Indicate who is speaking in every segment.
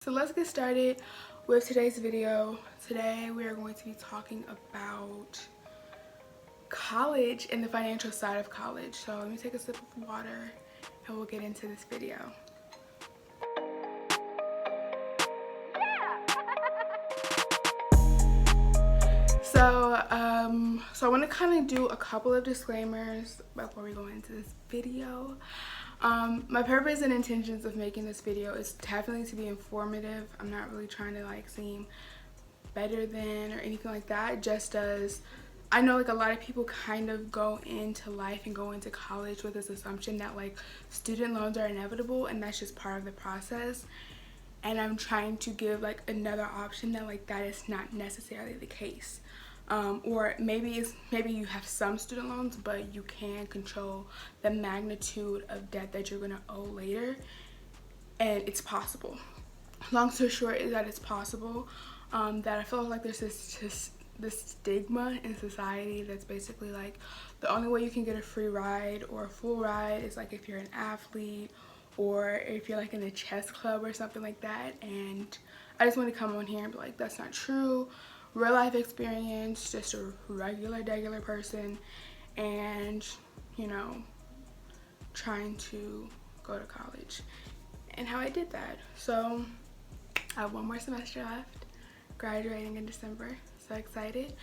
Speaker 1: So let's get started with today's video. Today we are going to be talking about college and the financial side of college. So let me take a sip of water and we'll get into this video. So I want to kind of do a couple of disclaimers before we go into this video. My purpose and intentions of making this video is definitely to be informative. I'm not really trying to like seem better than or anything like that, just as I know like a lot of people kind of go into life and go into college with this assumption that like student loans are inevitable and that's just part of the process. And I'm trying to give like another option that like that is not necessarily the case. Or maybe you have some student loans, but you can control the magnitude of debt that you're gonna owe later, and it's possible. Long story short is that it's possible. That I feel like there's this stigma in society that's basically like the only way you can get a free ride or a full ride is like if you're an athlete or if you're like in a chess club or something like that. And I just want to come on here and be like, that's not true. Real life experience, just a regular person, and you know, trying to go to college and how I did that. So I have one more semester left, graduating in December, so excited.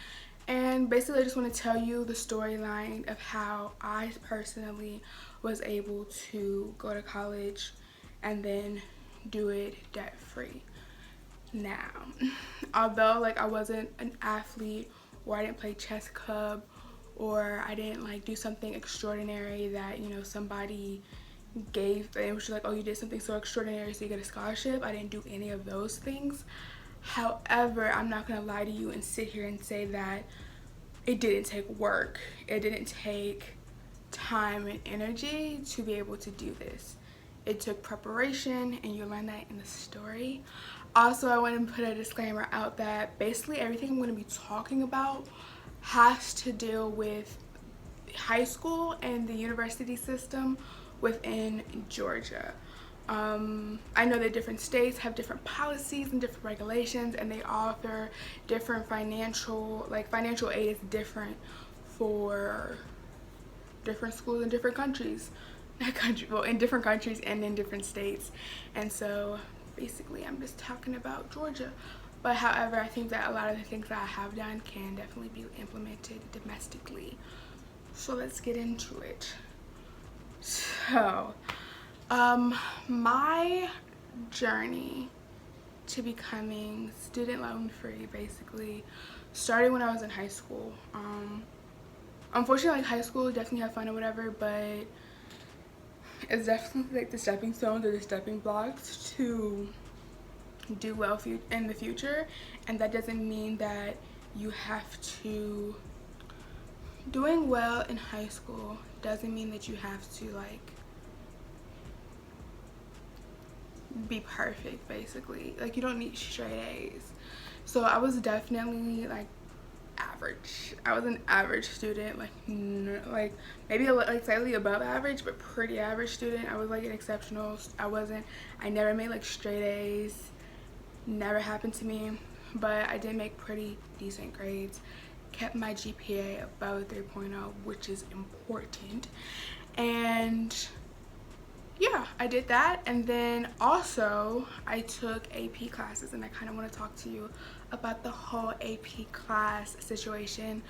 Speaker 1: And basically I just want to tell you the storyline of how I personally was able to go to college and then do it debt free. Now, although like I wasn't an athlete or I didn't play chess club or I didn't like do something extraordinary that, you know, somebody gave, it was just like, oh, you did something so extraordinary so you get a scholarship. I didn't do any of those things. However, I'm not gonna lie to you and sit here and say that it didn't take work. It didn't take time and energy to be able to do this. It took preparation, and you'll learn that in the story. Also, I want to put a disclaimer out that basically everything I'm going to be talking about has to deal with high school and the university system within Georgia. I know that different states have different policies and different regulations, and they offer different financial aid is different for different schools in different countries. In different countries and in different states. And so basically I'm just talking about Georgia. But however, I think that a lot of the things that I have done can definitely be implemented domestically. So let's get into it. So my journey to becoming student loan free basically started when I was in high school. Unfortunately, like high school, definitely have fun or whatever, but it's definitely like the stepping stones or the stepping blocks to do well in the future. And that doesn't mean that you have to, doing well in high school doesn't mean that you have to like be perfect basically. Like you don't need straight A's. So I was definitely like average. I was an average student, like maybe like slightly above average, but pretty average student. I was like an exceptional. I never made like straight A's, never happened to me, but I did make pretty decent grades, kept my GPA above a 3.0, which is important. And yeah, I did that. And then also I took AP classes, and I kind of want to talk to you about the whole AP class situation.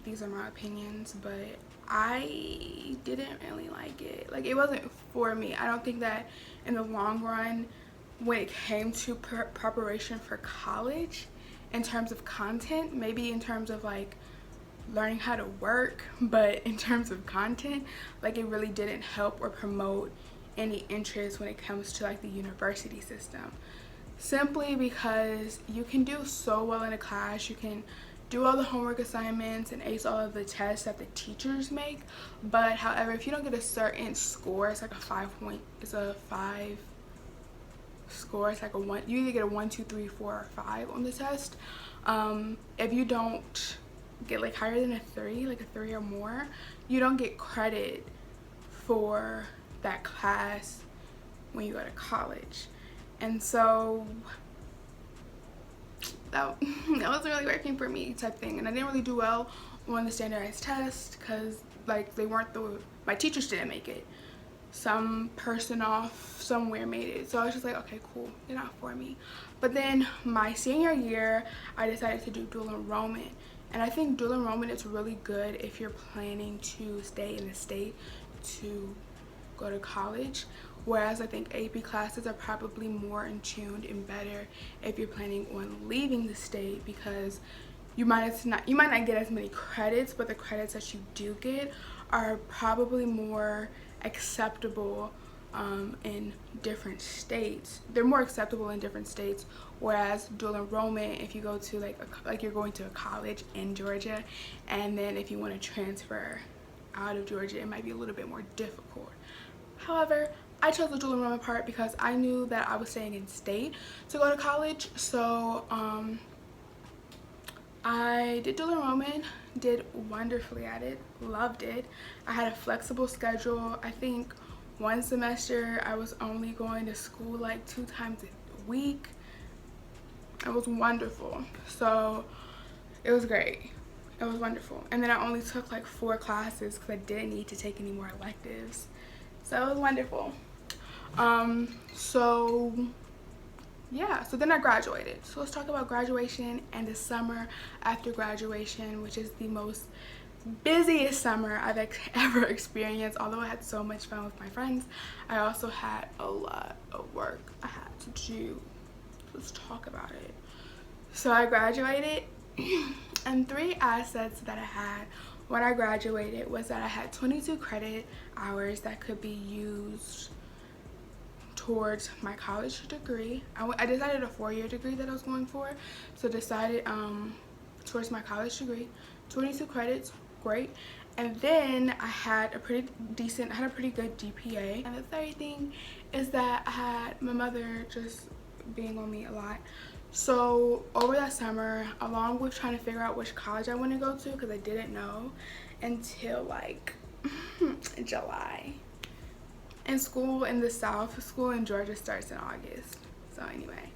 Speaker 1: These are my opinions, but I didn't really like it. Like it wasn't for me. I don't think that in the long run, when it came to preparation for college, in terms of content, maybe in terms of like learning how to work, but in terms of content, like it really didn't help or promote any interest when it comes to like the university system. Simply because you can do so well in a class, you can do all the homework assignments and ace all of the tests that the teachers make, but however, if you don't get a certain score, it's like a 5 score. It's like you either get a 1, 2, 3, 4, or 5 on the test. If you don't get like higher than a 3, like a 3 or more, you don't get credit for that class when you go to college. And so that wasn't really working for me type thing. And I didn't really do well on the standardized test because like they weren't my teachers didn't make it. Some person off somewhere made it. So I was just like, okay, cool, you're not for me. But then my senior year, I decided to do dual enrollment. And I think dual enrollment is really good if you're planning to stay in the state to go to college. Whereas I think AP classes are probably more in tuned and better if you're planning on leaving the state, because you might not get as many credits, but the credits that you do get are probably more acceptable in different states. They're more acceptable in different states, whereas dual enrollment, if you go to like you're going to a college in Georgia, and then if you want to transfer out of Georgia, it might be a little bit more difficult. However, I chose the dual enrollment part because I knew that I was staying in state to go to college. So I did dual enrollment, did wonderfully at it, loved it. I had a flexible schedule. I think one semester I was only going to school like 2 times a week. It was wonderful. So it was great. It was wonderful. And then I only took like 4 classes because I didn't need to take any more electives. So it was wonderful. So yeah, so then I graduated. So let's talk about graduation and the summer after graduation, which is the most busiest summer I've ever experienced. Although I had so much fun with my friends, I also had a lot of work I had to do. Let's talk about it. So I graduated and 3 assets that I had when I graduated was that I had 22 credit hours that could be used towards my college degree. I decided a 4-year degree that I was going for, so decided towards my college degree. 22 credits, great. And then I had a pretty good GPA. And the third thing is that I had my mother just being on me a lot. So over that summer, along with trying to figure out which college I want to go to, because I didn't know until like July. And school in the South, school in Georgia starts in August. So anyway,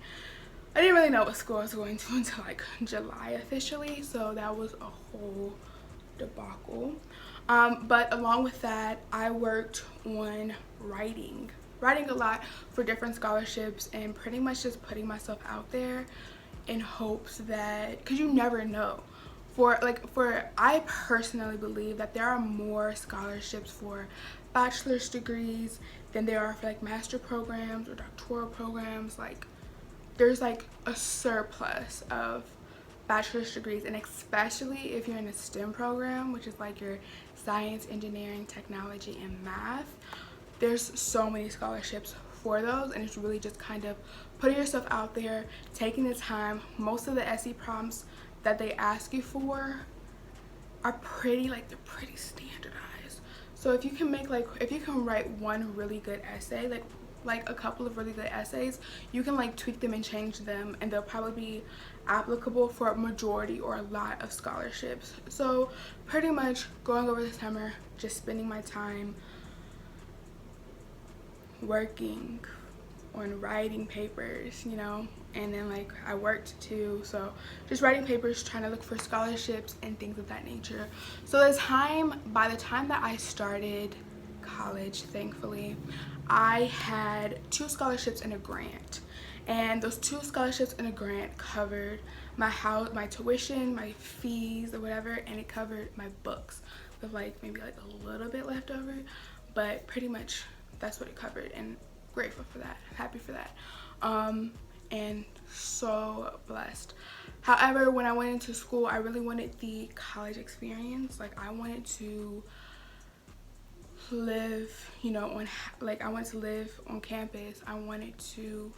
Speaker 1: I didn't really know what school I was going to until like July officially. So that was a whole debacle. But along with that, I worked on writing a lot for different scholarships and pretty much just putting myself out there in hopes that, because you never know. I personally believe that there are more scholarships for bachelor's degrees than there are for like master programs or doctoral programs. Like there's like a surplus of bachelor's degrees, and especially if you're in a STEM program, which is like your science, engineering, technology, and math. There's so many scholarships for those, and it's really just kind of putting yourself out there, taking the time. Most of the essay prompts that they ask you for are pretty standardized. So if you can write one really good essay, like a couple of really good essays, you can like tweak them and change them, and they'll probably be applicable for a majority or a lot of scholarships. So pretty much going over the summer, just spending my time working on writing papers, you know, and then like I worked too, so just writing papers, trying to look for scholarships and things of that nature. So by the time that I started college, thankfully, I had 2 scholarships and a grant, and those 2 scholarships and a grant covered my house, my tuition, my fees or whatever, and it covered my books with like maybe like a little bit left over, but pretty much that's what it covered, and grateful for that, happy for that, and so blessed. However, when I went into school, I really wanted the college experience. Like I wanted to live, you know, I wanted to live on campus. I wanted to,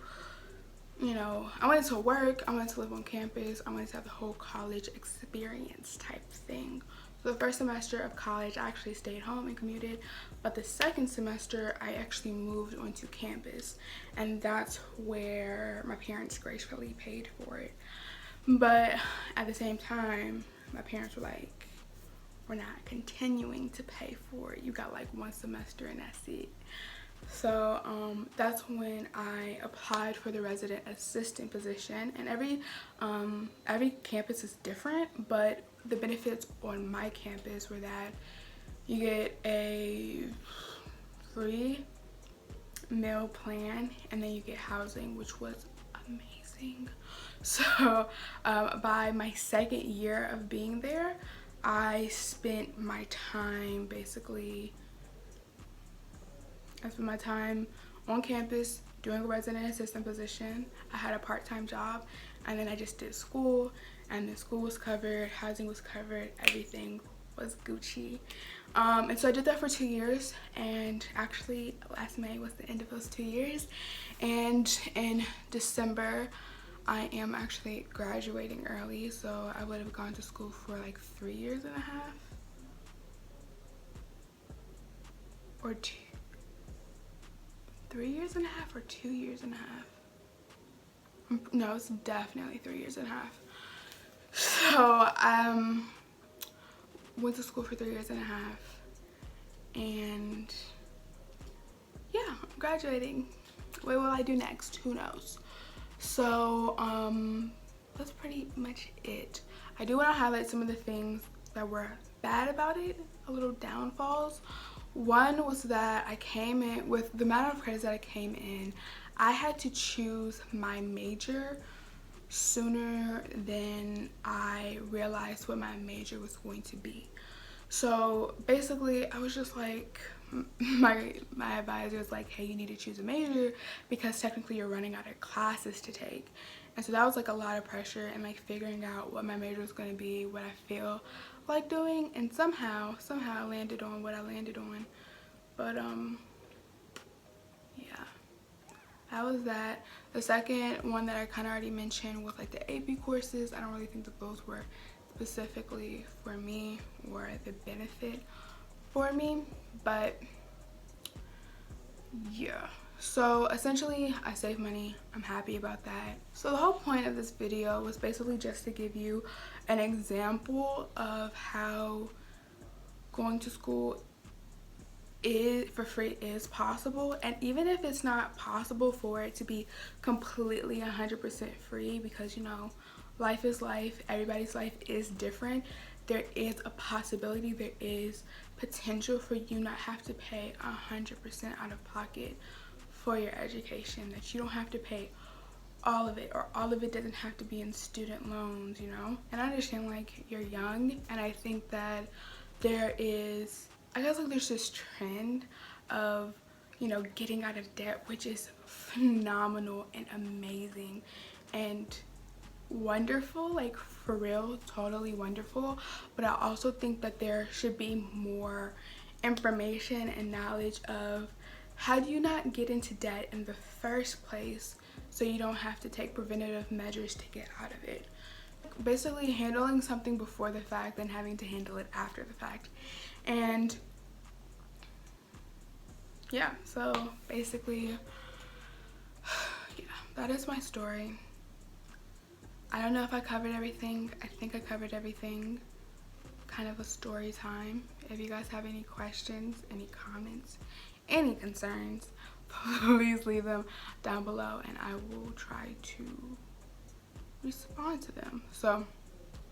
Speaker 1: you know, I wanted to work, I wanted to live on campus, I wanted to have the whole college experience type thing. So the first semester of college, I actually stayed home and commuted, but the second semester, I actually moved onto campus, and that's where my parents gracefully paid for it. But at the same time, my parents were like, we're not continuing to pay for it. You got like 1 semester and that's it. So that's when I applied for the resident assistant position, and every campus is different, but the benefits on my campus were that you get a free meal plan, and then you get housing, which was amazing. So by my second year of being there, I spent my time on campus doing a resident assistant position. I had a part-time job, and then I just did school, and the school was covered, housing was covered, everything was Gucci. And so I did that for 2 years, and actually last May was the end of those 2 years, and in December I am actually graduating early, so I would have gone to school for like 3 years and a half or 3 years and a half or 2 years and a half. No, it's definitely 3 years and a half. So went to school for 3 years and a half, and yeah, I'm graduating. What will I do next? Who knows? So that's pretty much it. I do want to highlight some of the things that were bad about it, a little downfalls. One was that I came in with the amount of credits that I came in, I had to choose my major sooner than I realized what my major was going to be. So basically I was just like, my advisor was like, hey, you need to choose a major because technically you're running out of classes to take. And so that was like a lot of pressure, and like figuring out what my major was going to be, what I feel like doing, and somehow I landed on what I landed on. But yeah, that was that. The second one that I kind of already mentioned was like the AP courses. I don't really think that those were specifically for me or the benefit for me, but yeah. So essentially I saved money. I'm happy about that. So the whole point of this video was basically just to give you an example of how going to school for free is possible, and even if it's not possible for it to be completely 100% free, because you know, life is life, everybody's life is different, there is a possibility, there is potential for you not have to pay 100% out of pocket for your education, that you don't have to pay all of it, or all of it doesn't have to be in student loans, you know. And I understand like you're young, and I think that there is, I guess like there's this trend of, you know, getting out of debt, which is phenomenal and amazing and wonderful, like for real, totally wonderful. But I also think that there should be more information and knowledge of how do you not get into debt in the first place, so you don't have to take preventative measures to get out of it. Basically handling something before the fact than having to handle it after the fact. And yeah, so basically yeah, that is my story. I don't know if I covered everything. I think I covered everything. Kind of a story time. If you guys have any questions, any comments, any concerns, please leave them down below and I will try to respond to them. So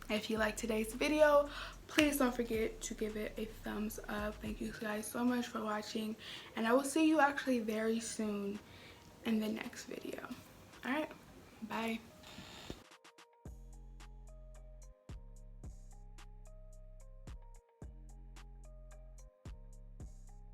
Speaker 1: if you like today's video, please don't forget to give it a thumbs up. Thank you guys so much for watching, and I will see you actually very soon in the next video. All right, bye.